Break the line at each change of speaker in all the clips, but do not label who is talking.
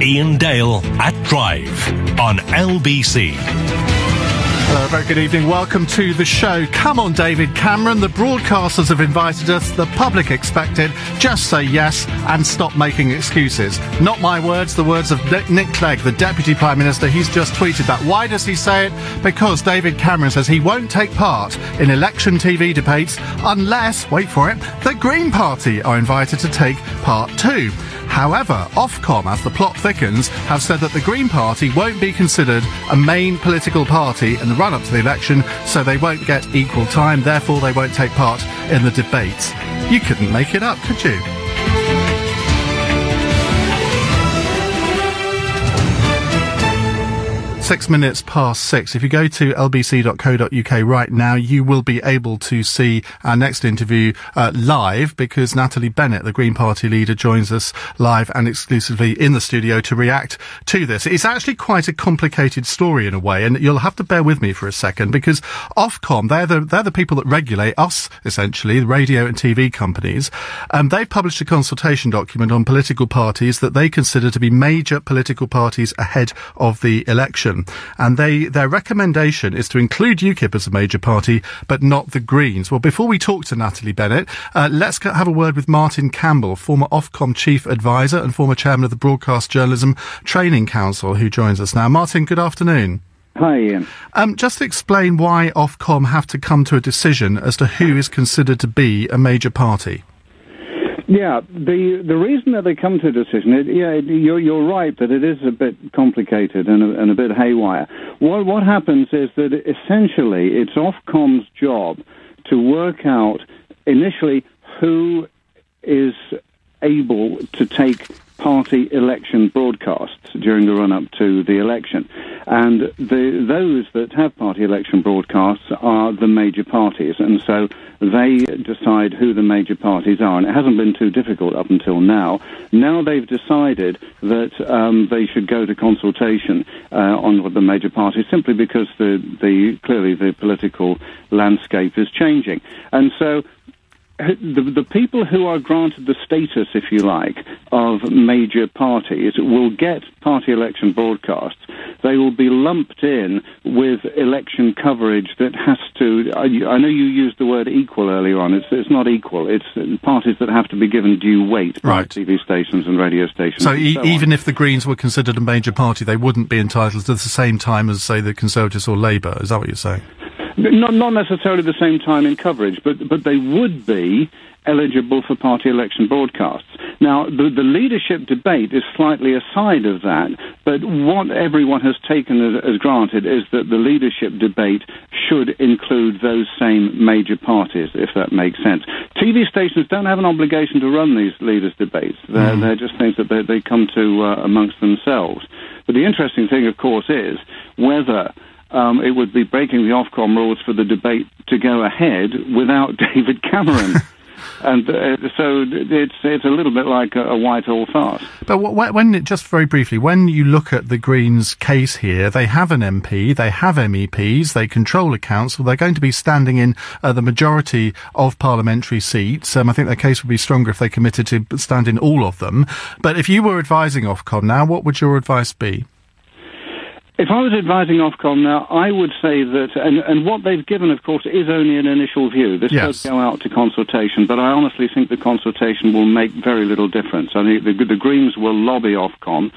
Iain Dale at Drive on LBC.
Hello, very good evening. Welcome to the show. Come on, David Cameron. The broadcasters have invited us. The public expect it. Just say yes and stop making excuses. Not my words, the words of Nick Clegg, the Deputy Prime Minister. He's just tweeted that. Why does he say it? Because David Cameron says he won't take part in election TV debates unless, wait for it, the Green Party are invited to take part too. However, Ofcom, as the plot thickens, have said that the Green Party won't be considered a main political party in the run-up to the election, so they won't get equal time, therefore they won't take part in the debates. You couldn't make it up, could you? 6 minutes past 6. If you go to lbc.co.uk right now, you will be able to see our next interview live, because Natalie Bennett, the Green Party leader, joins us live and exclusively in the studio to react to this. It's actually quite a complicated story in a way, and you'll have to bear with me for a second, because Ofcom, they're the people that regulate us, essentially, the radio and TV companies. They've published a consultation document on political parties that they consider to be major political parties ahead of the election. And their recommendation is to include UKIP as a major party, but not the Greens. Well, before we talk to Natalie Bennett, let's have a word with Martin Campbell, former Ofcom Chief Advisor and former Chairman of the Broadcast Journalism Training Council, who joins us now. Martin, good afternoon.
Hi, Ian.
Just explain why Ofcom have to come to a decision as to who is considered to be a major party.
Yeah, the reason that they come to a decision, you're right that it is a bit complicated and a bit haywire. What happens is that essentially it's Ofcom's job to work out initially who is able to take party election broadcasts during the run-up to the election. And those that have party election broadcasts are the major parties, and so they decide who the major parties are. And it hasn't been too difficult up until now. Now they've decided that they should go to consultation on the major parties, simply because clearly the political landscape is changing. And so the people who are granted the status, if you like, of major parties will get party election broadcasts. They will be lumped in with election coverage that has to... I know you used the word equal earlier on. It's not equal. It's parties that have to be given due weight by TV stations and radio stations.
So even if the Greens were considered a major party, they wouldn't be entitled to the same time as, say, the Conservatives or Labour. Is that what you're saying?
Not necessarily the same time in coverage, but they would be eligible for party election broadcasts. Now, the leadership debate is slightly aside of that, but what everyone has taken as granted is that the leadership debate should include those same major parties, if that makes sense. TV stations don't have an obligation to run these leaders' debates. They're just things that they come to amongst themselves. But the interesting thing, of course, is whether it would be breaking the Ofcom rules for the debate to go ahead without David Cameron. And so it's a little bit like a Whitehall farce.
But when, just very briefly, when you look at the Greens' case here, they have an MP, they have MEPs, they control a council, they're going to be standing in the majority of parliamentary seats. I think their case would be stronger if they committed to stand in all of them. But if you were advising Ofcom now, what would your advice be?
If I was advising Ofcom now, I would say that, and what they've given, of course, is only an initial view. This does go out to consultation, but I honestly think the consultation will make very little difference. I think the Greens will lobby Ofcom,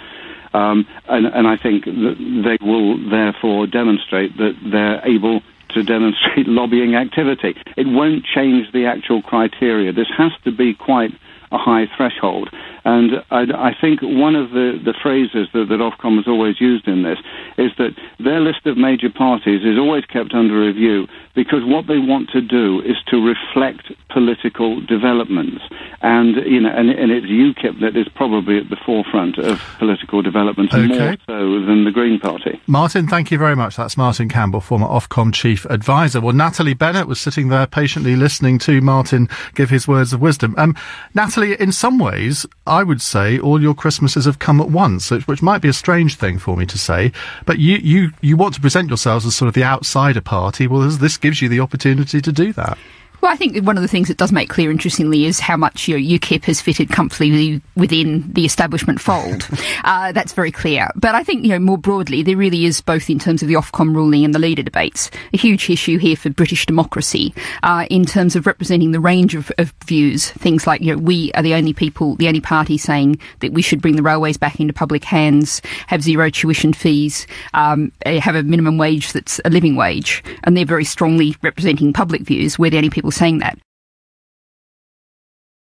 and I think that they will therefore demonstrate that they're able to demonstrate lobbying activity. It won't change the actual criteria. This has to be quite a high threshold. And I think one of the phrases that Ofcom has always used in this is that their list of major parties is always kept under review because what they want to do is to reflect political developments. And, and it's UKIP that is probably at the forefront of political developments, more so than the Green Party.
Martin, thank you very much. That's Martin Campbell, former Ofcom Chief Advisor. Well, Natalie Bennett was sitting there patiently listening to Martin give his words of wisdom. Natalie, in some ways, I would say all your Christmases have come at once, which might be a strange thing for me to say, but you want to present yourselves as sort of the outsider party. Well, this gives you the opportunity to do that.
Well, I think one of the things that does make clear, interestingly, is how much UKIP has fitted comfortably within the establishment fold. That's very clear. But I think, more broadly, there really is, both in terms of the Ofcom ruling and the leader debates, a huge issue here for British democracy in terms of representing the range of views. Things like, we are the only party saying that we should bring the railways back into public hands, have zero tuition fees, have a minimum wage that's a living wage. And they're very strongly representing public views. We're the only people saying that.